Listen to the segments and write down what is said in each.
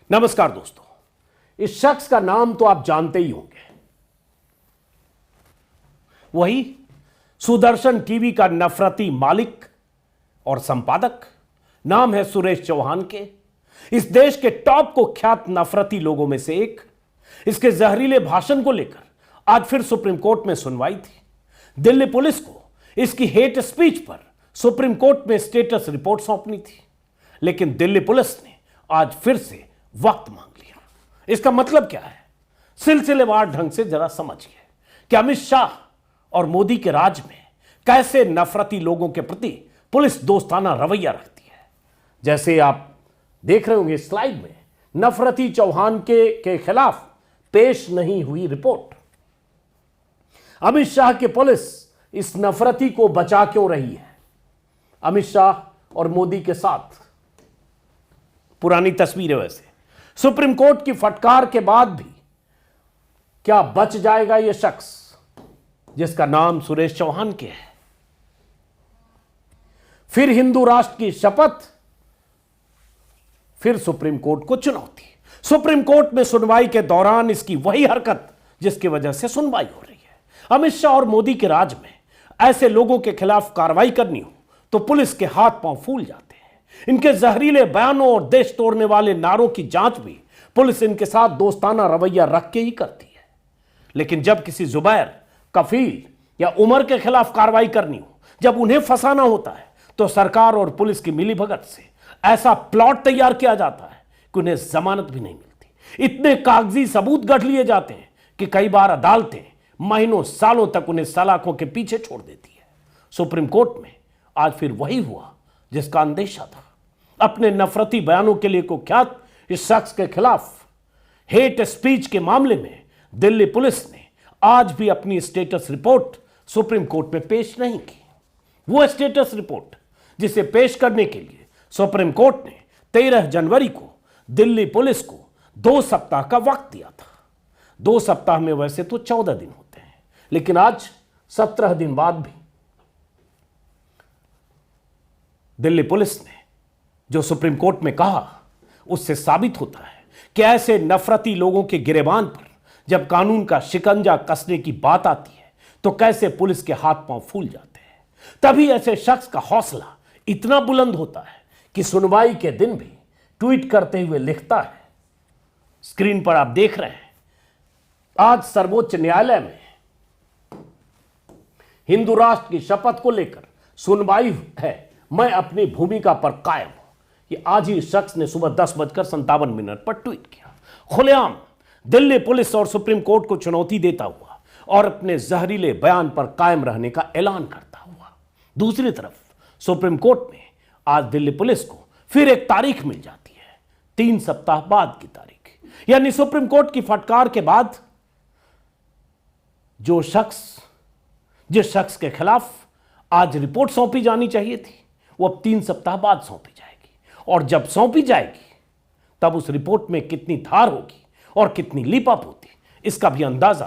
नमस्कार दोस्तों, इस शख्स का नाम तो आप जानते ही होंगे। वही सुदर्शन टीवी का नफरती मालिक और संपादक। नाम है सुरेश चौहान के। इस देश के टॉप को ख्यात नफरती लोगों में से एक। इसके जहरीले भाषण को लेकर आज फिर सुप्रीम कोर्ट में सुनवाई थी। दिल्ली पुलिस को इसकी हेट स्पीच पर सुप्रीम कोर्ट में स्टेटस रिपोर्ट सौंपनी थी, लेकिन दिल्ली पुलिस ने आज फिर से वक्त मांग लिया। इसका मतलब क्या है, सिलसिलेवार ढंग से जरा समझिए कि अमित शाह और मोदी के राज में कैसे नफरती लोगों के प्रति पुलिस दोस्ताना रवैया रखती है। जैसे आप देख रहे होंगे स्लाइड में, नफरती चौहान के खिलाफ पेश नहीं हुई रिपोर्ट। अमित शाह की पुलिस इस नफरती को बचा क्यों रही है? अमित शाह और मोदी के साथ पुरानी तस्वीर है। वैसे सुप्रीम कोर्ट की फटकार के बाद भी क्या बच जाएगा यह शख्स जिसका नाम सुरेश चौहान के है? फिर हिंदू राष्ट्र की शपथ, फिर सुप्रीम कोर्ट को चुनौती। सुप्रीम कोर्ट में सुनवाई के दौरान इसकी वही हरकत जिसकी वजह से सुनवाई हो रही है। अमित शाह और मोदी के राज में ऐसे लोगों के खिलाफ कार्रवाई करनी हो तो पुलिस के हाथ पांव फूल जाते हैं। इनके जहरीले बयानों और देश तोड़ने वाले नारों की जांच भी पुलिस इनके साथ दोस्ताना रवैया रख के ही करती है। लेकिन जब किसी जुबैर, कफील या उमर के खिलाफ कार्रवाई करनी हो, जब उन्हें फंसाना होता है, तो सरकार और पुलिस की मिलीभगत से ऐसा प्लॉट तैयार किया जाता है कि उन्हें जमानत भी नहीं मिलती। इतने कागजी सबूत गढ़ लिए जाते हैं कि कई बार अदालतें महीनों सालों तक उन्हें सलाखों के पीछे छोड़ देती है। सुप्रीम कोर्ट में आज फिर वही हुआ जिसका अंदेशा था। अपने नफरती बयानों के लिए कुख्यात इस शख्स के खिलाफ हेट स्पीच के मामले में दिल्ली पुलिस ने आज भी अपनी स्टेटस रिपोर्ट सुप्रीम कोर्ट में पेश नहीं की। वो स्टेटस रिपोर्ट जिसे पेश करने के लिए सुप्रीम कोर्ट ने 13 जनवरी को दिल्ली पुलिस को 2 सप्ताह का वक्त दिया था। 2 सप्ताह में वैसे तो 14 दिन होते हैं, लेकिन आज 17 दिन बाद भी दिल्ली पुलिस ने जो सुप्रीम कोर्ट में कहा, उससे साबित होता है कि ऐसे नफरती लोगों के गिरेबान पर जब कानून का शिकंजा कसने की बात आती है तो कैसे पुलिस के हाथ पांव फूल जाते हैं। तभी ऐसे शख्स का हौसला इतना बुलंद होता है कि सुनवाई के दिन भी ट्वीट करते हुए लिखता है, स्क्रीन पर आप देख रहे हैं, आज सर्वोच्च न्यायालय में हिंदू राष्ट्र की शपथ को लेकर सुनवाई है, मैं अपनी भूमिका पर कायम हूं। ये आज ही शख्स ने सुबह 10:57 पर ट्वीट किया। खुलेआम दिल्ली पुलिस और सुप्रीम कोर्ट को चुनौती देता हुआ और अपने जहरीले बयान पर कायम रहने का ऐलान करता हुआ। दूसरी तरफ सुप्रीम कोर्ट में आज दिल्ली पुलिस को फिर एक तारीख मिल जाती है, 3 सप्ताह बाद की तारीख। यानी सुप्रीम कोर्ट की फटकार के बाद जिस शख्स के खिलाफ आज रिपोर्ट सौंपी जानी चाहिए थी, वो अब 3 सप्ताह बाद सौंपी जाएगी। और जब सौंपी जाएगी तब उस रिपोर्ट में कितनी धार होगी और कितनी लीपापोती, इसका भी अंदाजा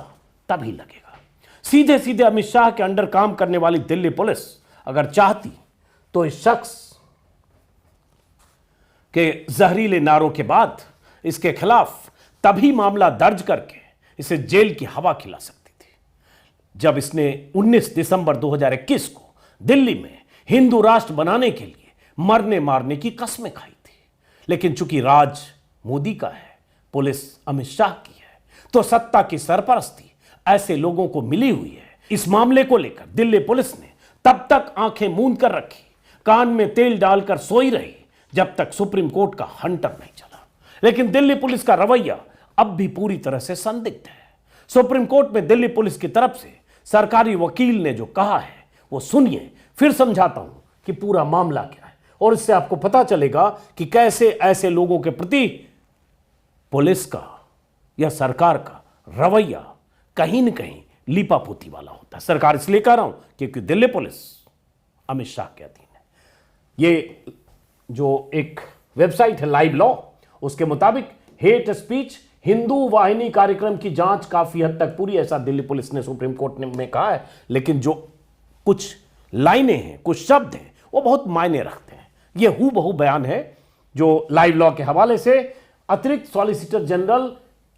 तभी लगेगा। सीधे सीधे अमित शाह के अंडर काम करने वाली दिल्ली पुलिस अगर चाहती तो इस शख्स के जहरीले नारों के बाद इसके खिलाफ तभी मामला दर्ज करके इसे जेल की हवा खिला सकती थी, जब इसने 19 दिसंबर 2021 को दिल्ली में हिंदू राष्ट्र बनाने के लिए मरने मारने की कस्में खाई थी। लेकिन चूंकि राज मोदी का है, पुलिस अमित शाह की है, तो सत्ता की सरपरस्ती ऐसे लोगों को मिली हुई है। इस मामले को लेकर दिल्ली पुलिस ने तब तक आंखें मूंद कर रखी, कान में तेल डालकर सोई रही, जब तक सुप्रीम कोर्ट का हंटर नहीं चला। लेकिन दिल्ली पुलिस का रवैया अब भी पूरी तरह से संदिग्ध है। सुप्रीम कोर्ट में दिल्ली पुलिस की तरफ से सरकारी वकील ने जो कहा है वो सुनिए, फिर समझाता हूं कि पूरा मामला क्या है, और इससे आपको पता चलेगा कि कैसे ऐसे लोगों के प्रति पुलिस का या सरकार का रवैया कहीं न कहीं लीपापोती वाला होता है। सरकार इसलिए कह रहा हूं क्योंकि दिल्ली पुलिस अमित शाह के अधीन है। ये जो एक वेबसाइट है लाइव लॉ, उसके मुताबिक हेट स्पीच हिंदू वाहिनी कार्यक्रम की जांच काफी हद तक पूरी, ऐसा दिल्ली पुलिस ने सुप्रीम कोर्ट में कहा है। लेकिन जो कुछ लाइनें हैं, कुछ शब्द हैं, वो बहुत मायने रखते हैं। ये हूबहू बयान है जो लाइव लॉ के हवाले से अतिरिक्त सॉलिसिटर जनरल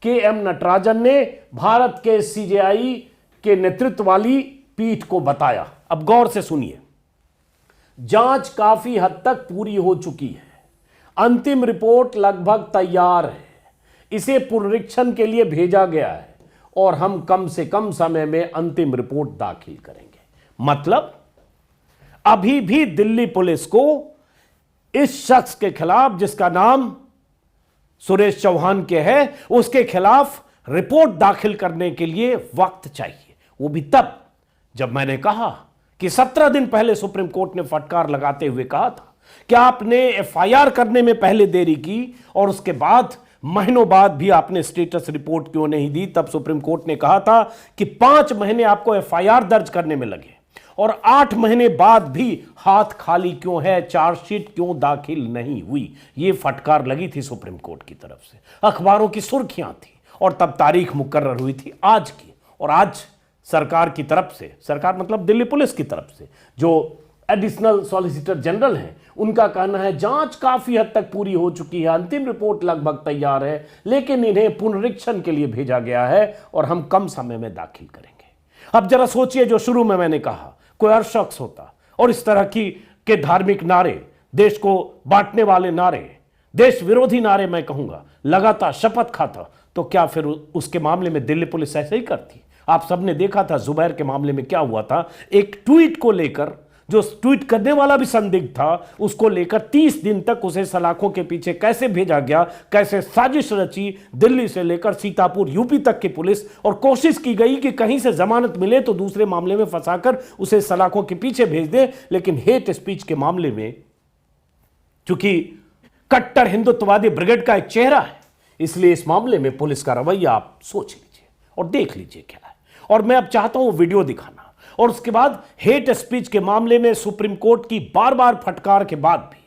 के.एम. नटराजन ने भारत के सीजेआई के नेतृत्व वाली पीठ को बताया। अब गौर से सुनिए। जांच काफी हद तक पूरी हो चुकी है, अंतिम रिपोर्ट लगभग तैयार है, इसे पुनरीक्षण के लिए भेजा गया है और हम कम से कम समय में अंतिम रिपोर्ट दाखिल करेंगे। मतलब अभी भी दिल्ली पुलिस को इस शख्स के खिलाफ, जिसका नाम सुरेश चौहान के है, उसके खिलाफ रिपोर्ट दाखिल करने के लिए वक्त चाहिए। वो भी तब जब मैंने कहा कि 17 दिन पहले सुप्रीम कोर्ट ने फटकार लगाते हुए कहा था कि आपने एफआईआर करने में पहले देरी की और उसके बाद महीनों बाद भी आपने स्टेटस रिपोर्ट क्यों नहीं दी। तब सुप्रीम कोर्ट ने कहा था कि 5 महीने आपको एफआईआर दर्ज करने में लगे और 8 महीने बाद भी हाथ खाली क्यों है, चार्जशीट क्यों दाखिल नहीं हुई। यह फटकार लगी थी सुप्रीम कोर्ट की तरफ से, अखबारों की सुर्खियां थी और तब तारीख मुकर्रर हुई थी आज की। और आज सरकार की तरफ से, सरकार मतलब दिल्ली पुलिस की तरफ से जो एडिशनल सॉलिसिटर जनरल हैं, उनका कहना है जांच काफी हद तक पूरी हो चुकी है, अंतिम रिपोर्ट लगभग तैयार है, लेकिन इन्हें पुनरीक्षण के लिए भेजा गया है और हम कम समय में दाखिल करेंगे। अब जरा सोचिए, जो शुरू में मैंने कहा कोई और शख्स होता और इस तरह के धार्मिक नारे, देश को बांटने वाले नारे, देश विरोधी नारे मैं कहूंगा, लगातार शपथ खाता, तो क्या फिर उसके मामले में दिल्ली पुलिस ऐसे ही करती? आप सबने देखा था जुबैर के मामले में क्या हुआ था। एक ट्वीट को लेकर, जो ट्वीट करने वाला भी संदिग्ध था, उसको लेकर 30 दिन तक उसे सलाखों के पीछे कैसे भेजा गया, कैसे साजिश रची दिल्ली से लेकर सीतापुर यूपी तक की पुलिस, और कोशिश की गई कि कहीं से जमानत मिले तो दूसरे मामले में फंसाकर उसे सलाखों के पीछे भेज दे। लेकिन हेट स्पीच के मामले में चूंकि कट्टर हिंदुत्ववादी ब्रिगेड का एक चेहरा है, इसलिए इस मामले में पुलिस का रवैया आप सोच लीजिए और देख लीजिए क्या है। और मैं अब चाहता हूं वीडियो दिखाना। और उसके बाद हेट स्पीच के मामले में सुप्रीम कोर्ट की बार बार फटकार के बाद भी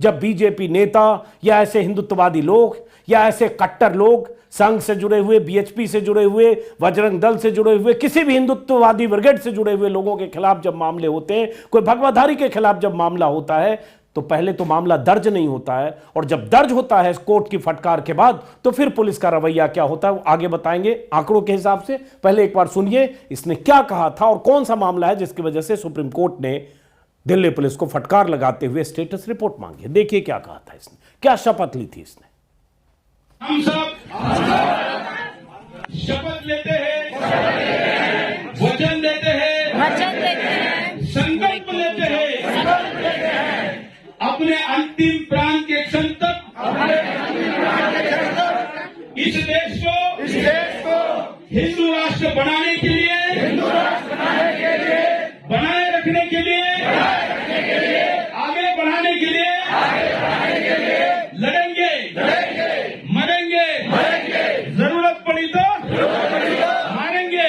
जब बीजेपी नेता या ऐसे हिंदुत्ववादी लोग या ऐसे कट्टर लोग, संघ से जुड़े हुए, बीएचपी से जुड़े हुए, बजरंग दल से जुड़े हुए, किसी भी हिंदुत्ववादी ब्रिगेड से जुड़े हुए लोगों के खिलाफ जब मामले होते हैं, कोई भगवाधारी के खिलाफ जब मामला होता है, तो पहले तो मामला दर्ज नहीं होता है, और जब दर्ज होता है कोर्ट की फटकार के बाद, तो फिर पुलिस का रवैया क्या होता है वो आगे बताएंगे आंकड़ों के हिसाब से। पहले एक बार सुनिए इसने क्या कहा था और कौन सा मामला है जिसकी वजह से सुप्रीम कोर्ट ने दिल्ली पुलिस को फटकार लगाते हुए स्टेटस रिपोर्ट मांगी है। देखिए क्या कहा था इसने, क्या शपथ ली थी इसने। हम सब शपथ लेते हैं, वचन देते हैं, संकल्प लेते हैं, अपने अंतिम प्राण के क्षण तक इस देश को हिंदू राष्ट्र बनाने के लिए, बनाए रखने के लिए, आगे बढ़ाने के लिए लड़ेंगे, मरेंगे, जरूरत पड़ी तो मारेंगे।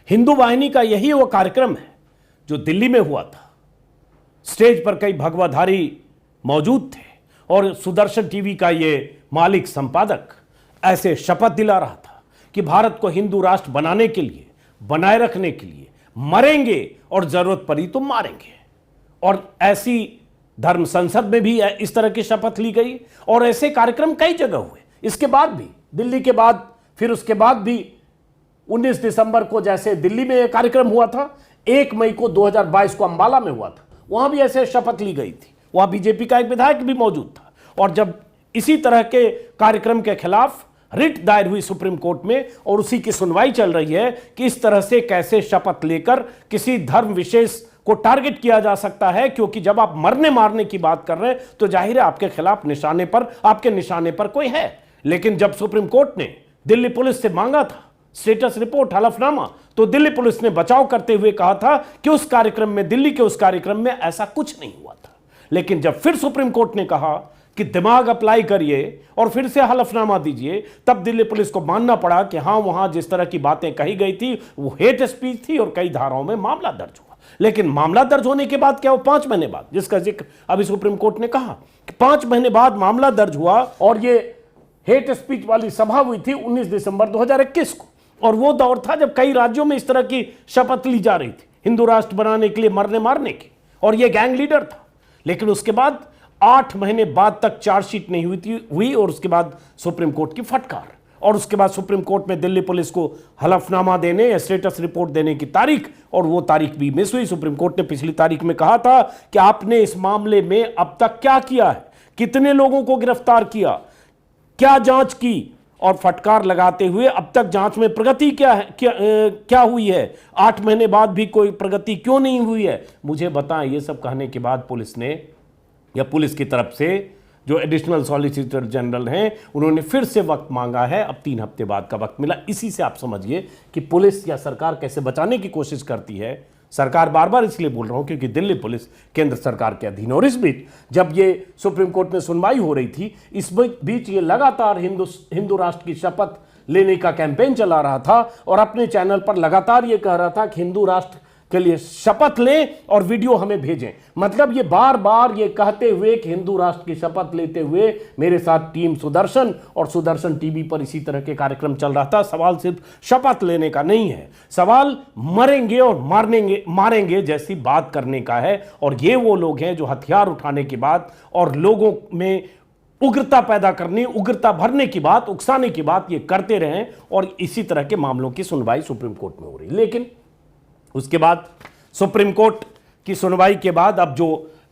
हिंदू वाहिनी का यही वो कार्यक्रम है जो दिल्ली में हुआ था। स्टेज पर कई भगवाधारी मौजूद थे और सुदर्शन टीवी का ये मालिक संपादक ऐसे शपथ दिला रहा था कि भारत को हिंदू राष्ट्र बनाने के लिए, बनाए रखने के लिए मरेंगे और जरूरत पड़ी तो मारेंगे। और ऐसी धर्म संसद में भी इस तरह की शपथ ली गई और ऐसे कार्यक्रम कई जगह हुए। इसके बाद भी दिल्ली के बाद, फिर उसके बाद भी 19 दिसंबर को जैसे दिल्ली में यह कार्यक्रम हुआ था, 1 मई को 2022 को अंबाला में हुआ था, वहां भी ऐसे शपथ ली गई थी। वहां बीजेपी का एक विधायक भी मौजूद था। और जब इसी तरह के कार्यक्रम के खिलाफ रिट दायर हुई सुप्रीम कोर्ट में और उसी की सुनवाई चल रही है कि इस तरह से कैसे शपथ लेकर किसी धर्म विशेष को टारगेट किया जा सकता है, क्योंकि जब आप मरने मारने की बात कर रहे हैं तो जाहिर है आपके खिलाफ निशाने पर, आपके निशाने पर कोई है। लेकिन जब सुप्रीम कोर्ट ने दिल्ली पुलिस से मांगा था स्टेटस रिपोर्ट, हलफनामा, तो दिल्ली पुलिस ने बचाव करते हुए कहा था कि उस कार्यक्रम में, दिल्ली के उस कार्यक्रम में ऐसा कुछ नहीं हुआ था। लेकिन जब फिर सुप्रीम कोर्ट ने कहा कि दिमाग अप्लाई करिए और फिर से हलफनामा दीजिए, तब दिल्ली पुलिस को मानना पड़ा कि हां, वहां जिस तरह की बातें कही गई थी वो हेट स्पीच थी और कई धाराओं में मामला दर्ज हुआ। लेकिन मामला दर्ज होने के बाद क्या, वो 5 महीने बाद, जिसका जिक्र अभी सुप्रीम कोर्ट ने कहा कि 5 महीने बाद मामला दर्ज हुआ और ये हेट स्पीच वाली सभा हुई थी 19 दिसंबर 2021 को। और वो दौर था जब कई राज्यों में इस तरह की शपथ ली जा रही थी हिंदू राष्ट्र बनाने के लिए, मरने मारने की, और ये गैंग लीडर था। लेकिन उसके बाद 8 महीने बाद तक चार्जशीट नहीं हुई और उसके बाद सुप्रीम कोर्ट की फटकार, और उसके बाद सुप्रीम कोर्ट में दिल्ली पुलिस को हलफनामा देने या स्टेटस रिपोर्ट देने की तारीख, और वो तारीख भी मिस हुई। सुप्रीम कोर्ट ने पिछली तारीख में कहा था कि आपने इस मामले में अब तक क्या किया है, कितने लोगों को गिरफ्तार किया, क्या जांच की, और फटकार लगाते हुए अब तक जांच में प्रगति क्या हुई है, 8 महीने बाद भी कोई प्रगति क्यों नहीं हुई है, मुझे बताएं। ये सब कहने के बाद पुलिस ने, या पुलिस की तरफ से जो एडिशनल सॉलिसिटर जनरल हैं, उन्होंने फिर से वक्त मांगा है। अब 3 हफ्ते बाद का वक्त मिला। इसी से आप समझिए कि पुलिस या सरकार कैसे बचाने की कोशिश करती है। सरकार, बार बार इसलिए बोल रहा हूं क्योंकि दिल्ली पुलिस केंद्र सरकार के अधीन, और इस बीच जब ये सुप्रीम कोर्ट में सुनवाई हो रही थी, इस बीच ये लगातार हिंदू राष्ट्र की शपथ लेने का कैंपेन चला रहा था और अपने चैनल पर लगातार ये कह रहा था कि हिंदू राष्ट्र के लिए शपथ लें और वीडियो हमें भेजें। मतलब ये बार बार ये कहते हुए कि हिंदू राष्ट्र की शपथ लेते हुए मेरे साथ टीम सुदर्शन, और सुदर्शन टीवी पर इसी तरह के कार्यक्रम चल रहा था। सवाल सिर्फ शपथ लेने का नहीं है, सवाल मरेंगे और मारेंगे जैसी बात करने का है। और ये वो लोग हैं जो हथियार उठाने के बाद और लोगों में उग्रता पैदा करने, उग्रता भरने की बात, उकसाने की बात ये करते रहे, और इसी तरह के मामलों की सुनवाई सुप्रीम कोर्ट में हो रही। लेकिन उसके बाद सुप्रीम कोर्ट की सुनवाई के बाद अब जो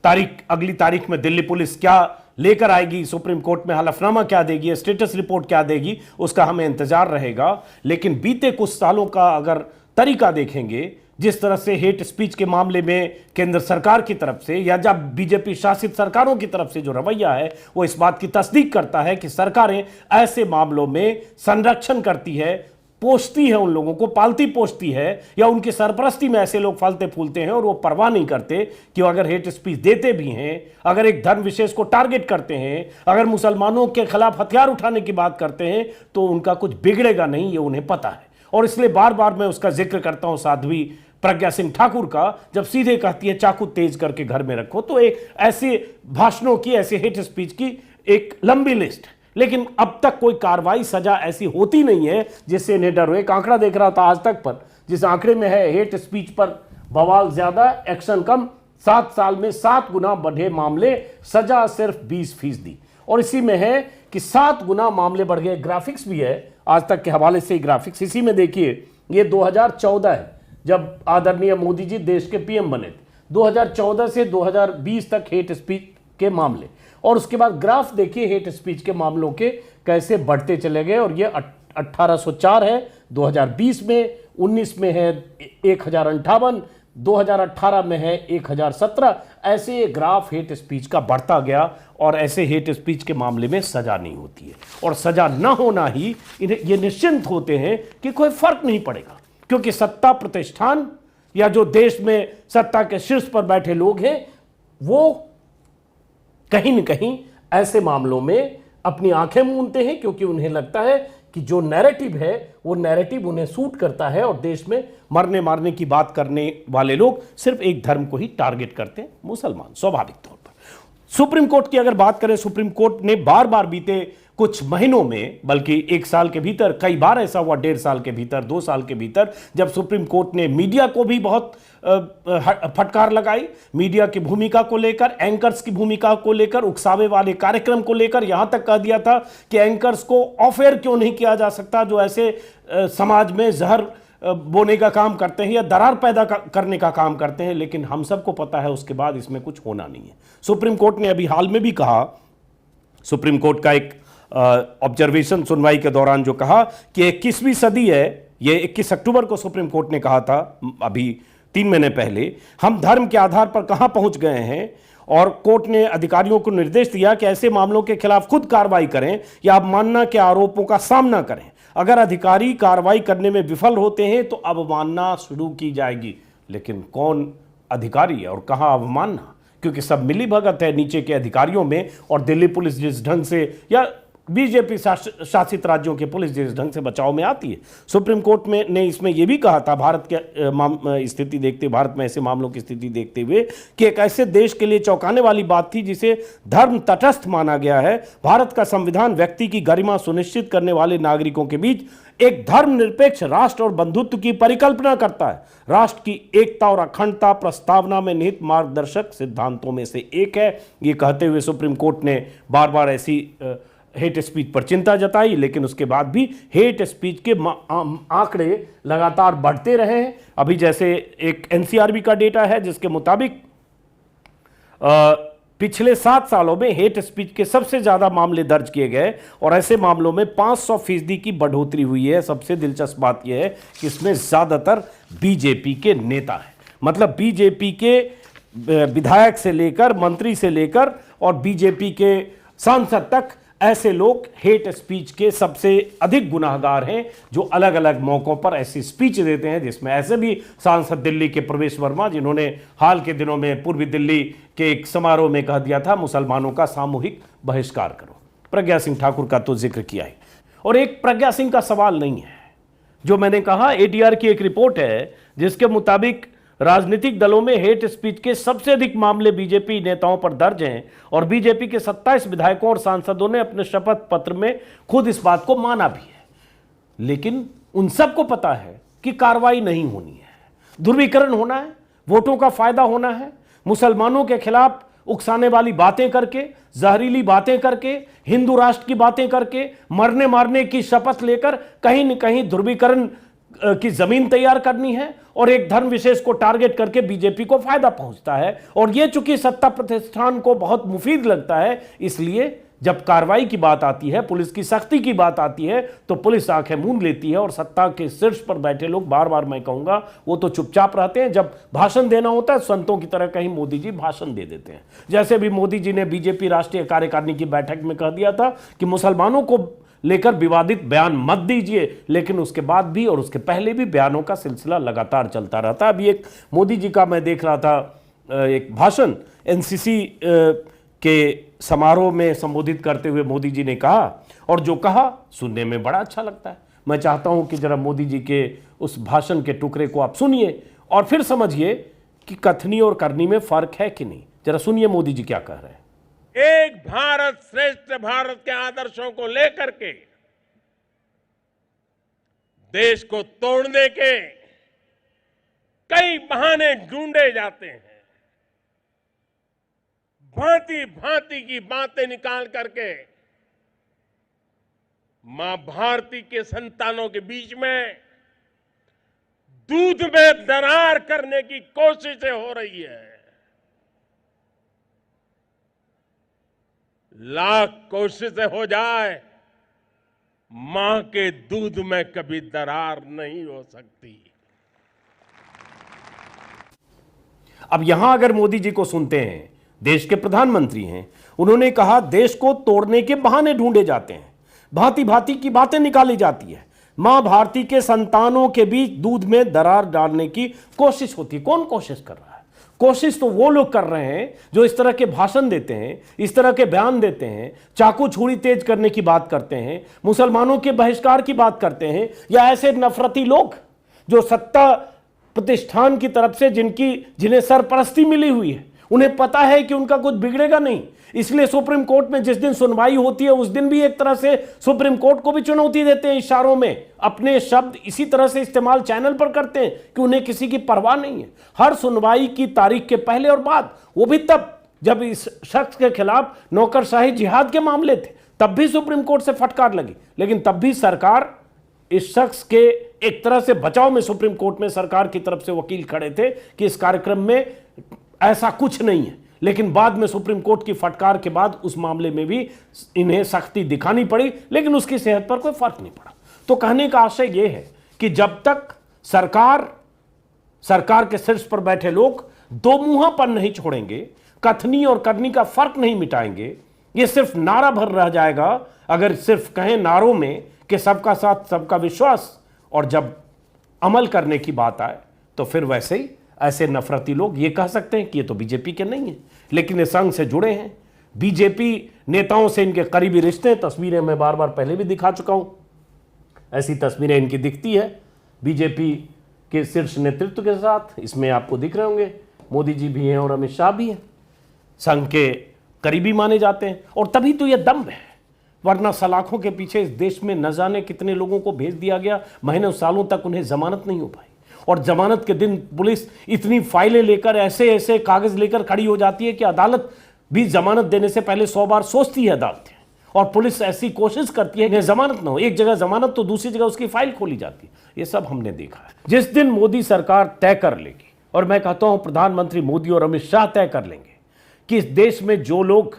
अगली तारीख में दिल्ली पुलिस क्या लेकर आएगी, सुप्रीम कोर्ट में हलफनामा क्या देगी, स्टेटस रिपोर्ट क्या देगी, उसका हमें इंतजार रहेगा। लेकिन बीते कुछ सालों का अगर तरीका देखेंगे, जिस तरह से हेट स्पीच के मामले में केंद्र सरकार की तरफ से या जब बीजेपी शासित सरकारों की तरफ से जो रवैया है, वो इस बात की तस्दीक करता है कि सरकारें ऐसे मामलों में संरक्षण करती है, पोषती है, उन लोगों को पालती पोषती है, या उनकी सरपरस्ती में ऐसे लोग फलते फूलते हैं और वो परवाह नहीं करते कि अगर हेट स्पीच देते भी हैं, अगर एक धर्म विशेष को टारगेट करते हैं, अगर मुसलमानों के खिलाफ हथियार उठाने की बात करते हैं, तो उनका कुछ बिगड़ेगा नहीं, ये उन्हें पता है। और इसलिए बार बार मैं उसका जिक्र करता हूं साध्वी प्रज्ञा सिंह ठाकुर का, जब सीधे कहती है चाकू तेज करके घर में रखो। तो एक ऐसे भाषणों की, ऐसे हेट स्पीच की एक लंबी लिस्ट, लेकिन अब तक कोई कार्रवाई, सजा ऐसी होती नहीं है जिससे इन्हें डर हो। एक आंकड़ा देख रहा था आज तक पर, जिस आंकड़े में है हेट स्पीच पर बवाल ज्यादा, एक्शन कम, 7 साल में 7 गुना बढ़े मामले, सजा सिर्फ 20%। और इसी में है कि 7 गुना मामले बढ़ गए। ग्राफिक्स भी है आज तक के हवाले से, ग्राफिक्स इसी में देखिए। ये 2014 है जब आदरणीय मोदी जी देश के पीएम बने थे। 2014 से 2020 तक हेट स्पीच के मामले, और उसके बाद ग्राफ देखिए हेट स्पीच के मामलों के कैसे बढ़ते चले गए। और ये 1804 है 2020 में, 19 में है 1058, 2018 में है 1017। ऐसे ये ग्राफ हेट स्पीच का बढ़ता गया, और ऐसे हेट स्पीच के मामले में सजा नहीं होती है। और सजा न होना ही इन्हें ये निश्चिंत होते हैं कि कोई फर्क नहीं पड़ेगा, क्योंकि सत्ता प्रतिष्ठान या जो देश में सत्ता के शीर्ष पर बैठे लोग हैं, वो कहीं न कहीं ऐसे मामलों में अपनी आंखें मूंदते हैं, क्योंकि उन्हें लगता है कि जो नैरेटिव है वो नैरेटिव उन्हें सूट करता है, और देश में मरने मारने की बात करने वाले लोग सिर्फ एक धर्म को ही टारगेट करते हैं, मुसलमान, स्वाभाविक तौर पर। सुप्रीम कोर्ट की अगर बात करें, सुप्रीम कोर्ट ने बार बार बीते कुछ महीनों में, बल्कि 1 साल के भीतर, कई बार ऐसा हुआ 1.5 साल के भीतर, 2 साल के भीतर, जब सुप्रीम कोर्ट ने मीडिया को भी बहुत फटकार लगाई, मीडिया की भूमिका को लेकर, एंकर्स की भूमिका को लेकर, उकसावे वाले कार्यक्रम को लेकर, यहां तक कह दिया था कि एंकर्स को ऑफ एयर क्यों नहीं किया जा सकता, जो ऐसे समाज में जहर बोने का काम करते हैं या दरार पैदा करने का काम करते हैं। लेकिन हम सबको पता है उसके बाद इसमें कुछ होना नहीं है। सुप्रीम कोर्ट ने अभी हाल में भी कहा, सुप्रीम कोर्ट का एक ऑब्जर्वेशन सुनवाई के दौरान जो कहा कि 21वीं सदी है, ये 21 अक्टूबर को सुप्रीम कोर्ट ने कहा था, अभी 3 महीने पहले, हम धर्म के आधार पर कहां पहुंच गए हैं। और कोर्ट ने अधिकारियों को निर्देश दिया कि ऐसे मामलों के खिलाफ खुद कार्रवाई करें या अवमानना के आरोपों का सामना करें। अगर अधिकारी कार्रवाई करने में विफल होते हैं तो अवमानना शुरू की जाएगी। लेकिन कौन अधिकारी है और कहां अवमानना, क्योंकि सब मिली भगत है नीचे के अधिकारियों में। और दिल्ली पुलिस जिस ढंग से, या बीजेपी शासित राज्यों की पुलिस जिस ढंग से बचाव में आती है। सुप्रीम कोर्ट में ने इसमें यह भी कहा था, भारत के स्थिति देखते, भारत में ऐसे मामलों की स्थिति देखते हुए, कि एक ऐसे देश के लिए चौंकाने वाली बात थी जिसे धर्म तटस्थ माना गया है। भारत का संविधान व्यक्ति की गरिमा सुनिश्चित करने वाले नागरिकों के बीच एक धर्मनिरपेक्ष राष्ट्र और बंधुत्व की परिकल्पना करता है। राष्ट्र की एकता और अखंडता प्रस्तावना में निहित मार्गदर्शक सिद्धांतों में से एक है। ये कहते हुए सुप्रीम कोर्ट ने बार बार ऐसी हेट स्पीच पर चिंता जताई, लेकिन उसके बाद भी हेट स्पीच के आंकड़े लगातार बढ़ते रहे हैं। अभी जैसे एक एनसीआरबी का डेटा है जिसके मुताबिक पिछले 7 सालों में हेट स्पीच के सबसे ज्यादा मामले दर्ज किए गए और ऐसे मामलों में 500% की बढ़ोतरी हुई है। सबसे दिलचस्प बात यह है कि इसमें ज्यादातर बीजेपी के नेता हैं, मतलब बीजेपी के विधायक से लेकर मंत्री से लेकर और बीजेपी के सांसद तक ऐसे लोग हेट स्पीच के सबसे अधिक गुनाहगार हैं, जो अलग अलग मौकों पर ऐसी स्पीच देते हैं, जिसमें ऐसे भी सांसद दिल्ली के प्रवेश वर्मा, जिन्होंने हाल के दिनों में पूर्वी दिल्ली के एक समारोह में कह दिया था मुसलमानों का सामूहिक बहिष्कार करो। प्रज्ञा सिंह ठाकुर का तो जिक्र किया है। और एक प्रज्ञा सिंह का सवाल नहीं है, जो मैंने कहा एडीआर की एक रिपोर्ट है जिसके मुताबिक राजनीतिक दलों में हेट स्पीच के सबसे अधिक मामले बीजेपी नेताओं पर दर्ज हैं और बीजेपी के 27 विधायकों और सांसदों ने अपने शपथ पत्र में खुद इस बात को माना भी है। लेकिन उन सबको पता है कि कार्रवाई नहीं होनी है, ध्रुवीकरण होना है, वोटों का फायदा होना है, मुसलमानों के खिलाफ उकसाने वाली बातें करके, जहरीली बातें करके, हिंदू राष्ट्र की बातें करके, मरने मारने की शपथ लेकर कहीं न कहीं ध्रुवीकरण की जमीन तैयार करनी है और एक धर्म विशेष को टारगेट करके बीजेपी को फायदा पहुंचता है। और यह चूंकि सत्ता प्रतिष्ठान को बहुत मुफीद लगता है, इसलिए जब कार्रवाई की बात आती है, पुलिस की सख्ती की बात आती है, तो पुलिस आंखें मूंद लेती है और सत्ता के शीर्ष पर बैठे लोग, बार बार मैं कहूंगा, वो तो चुपचाप रहते हैं। जब भाषण देना होता है संतों की तरह कहीं मोदी जी भाषण दे देते हैं। जैसे भी मोदी जी ने बीजेपी राष्ट्रीय कार्यकारिणी की बैठक में कह दिया था कि मुसलमानों को लेकर विवादित बयान मत दीजिए, लेकिन उसके बाद भी और उसके पहले भी बयानों का सिलसिला लगातार चलता रहता। अभी एक मोदी जी का मैं देख रहा था एक भाषण, एनसीसी के समारोह में संबोधित करते हुए मोदी जी ने कहा, और जो कहा सुनने में बड़ा अच्छा लगता है। मैं चाहता हूं कि जरा मोदी जी के उस भाषण के टुकड़े को आप सुनिए और फिर समझिए कि कथनी और करनी में फर्क है कि नहीं। जरा सुनिए मोदी जी क्या कह रहे हैं। एक भारत श्रेष्ठ भारत के आदर्शों को लेकर के देश को तोड़ने के कई बहाने ढूंढे जाते हैं। भांति भांति की बातें निकाल करके मां भारती के संतानों के बीच में दूध में दरार करने की कोशिशें हो रही है। लाख कोशिशें हो जाए, मां के दूध में कभी दरार नहीं हो सकती। अब यहां अगर मोदी जी को सुनते हैं, देश के प्रधानमंत्री हैं, उन्होंने कहा देश को तोड़ने के बहाने ढूंढे जाते हैं, भांति भांति की बातें निकाली जाती है, मां भारती के संतानों के बीच दूध में दरार डालने की कोशिश होती। कौन कोशिश कर रहा है? कोशिश तो वो लोग कर रहे हैं जो इस तरह के भाषण देते हैं, इस तरह के बयान देते हैं, चाकू छुरी तेज करने की बात करते हैं, मुसलमानों के बहिष्कार की बात करते हैं, या ऐसे नफरती लोग जो सत्ता प्रतिष्ठान की तरफ से जिन्हें सरपरस्ती मिली हुई है, उन्हें पता है कि उनका कुछ बिगड़ेगा नहीं, इसलिए सुप्रीम कोर्ट में जिस दिन सुनवाई होती है उस दिन भी एक तरह से सुप्रीम कोर्ट को भी चुनौती देते हैं, इशारों में अपने शब्द इसी तरह से इस्तेमाल चैनल पर करते हैं कि उन्हें किसी की परवाह नहीं है। हर सुनवाई की तारीख के पहले और बाद, वो भी तब जब इस शख्स के खिलाफ नौकरशाही जिहाद के मामले थे, तब भी सुप्रीम कोर्ट से फटकार लगी, लेकिन तब भी सरकार इस शख्स के एक तरह से बचाव में सुप्रीम कोर्ट में सरकार की तरफ से वकील खड़े थे कि इस कार्यक्रम में ऐसा कुछ नहीं है। लेकिन बाद में सुप्रीम कोर्ट की फटकार के बाद उस मामले में भी इन्हें सख्ती दिखानी पड़ी, लेकिन उसकी सेहत पर कोई फर्क नहीं पड़ा। तो कहने का आशय यह है कि जब तक सरकार के शीर्ष पर बैठे लोग दो मुंहापन नहीं छोड़ेंगे, कथनी और करनी का फर्क नहीं मिटाएंगे, ये सिर्फ नारा भर रह जाएगा। अगर सिर्फ कहें नारों में कि सबका साथ सबका विश्वास, और जब अमल करने की बात आए तो फिर वैसे ही ऐसे नफरती लोग ये कह सकते हैं कि ये तो बीजेपी के नहीं है, लेकिन ये संघ से जुड़े हैं, बीजेपी नेताओं से इनके करीबी रिश्ते, तस्वीरें मैं बार बार पहले भी दिखा चुका हूं। ऐसी तस्वीरें इनकी दिखती है बीजेपी के शीर्ष नेतृत्व के साथ। इसमें आपको दिख रहे होंगे मोदी जी भी हैं और अमित शाह भी हैं, संघ के करीबी माने जाते हैं। और तभी तो यह दम्भ है, वरना सलाखों के पीछे इस देश में न जाने कितने लोगों को भेज दिया गया, महीनों सालों तक उन्हें जमानत नहीं हो पाई। और जमानत के दिन पुलिस इतनी फाइलें लेकर, ऐसे ऐसे कागज लेकर खड़ी हो जाती है कि अदालत भी जमानत देने से पहले 100 बार सोचती है अदालत। और पुलिस ऐसी कोशिश करती है कि जमानत ना हो, एक जगह जमानत तो दूसरी जगह उसकी फाइल खोली जाती है। ये सब हमने देखा है। जिस दिन मोदी सरकार तय कर लेगी, और मैं कहता हूं प्रधानमंत्री मोदी और अमित शाह तय कर लेंगे कि इस देश में जो लोग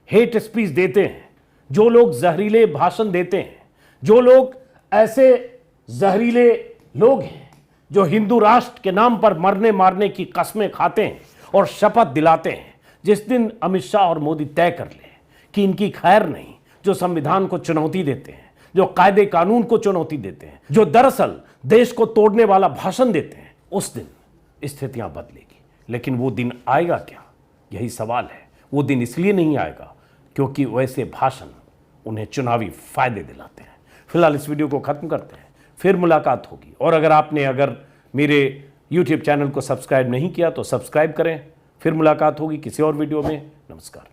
हेट स्पीच देते हैं, जो लोग जहरीले भाषण देते हैं, जो लोग ऐसे जहरीले लोग हैं जो हिंदू राष्ट्र के नाम पर मरने मारने की कस्में खाते हैं और शपथ दिलाते हैं, जिस दिन अमित शाह और मोदी तय कर लें कि इनकी खैर नहीं, जो संविधान को चुनौती देते हैं, जो कायदे कानून को चुनौती देते हैं, जो दरअसल देश को तोड़ने वाला भाषण देते हैं, उस दिन स्थितियां बदलेगी। लेकिन वो दिन आएगा क्या, यही सवाल है। वो दिन इसलिए नहीं आएगा क्योंकि वैसे भाषण उन्हें चुनावी फायदे दिलाते हैं। फिलहाल इस वीडियो को खत्म करते हैं, फिर मुलाकात होगी। और अगर मेरे YouTube चैनल को सब्सक्राइब नहीं किया तो सब्सक्राइब करें। फिर मुलाकात होगी किसी और वीडियो में। नमस्कार।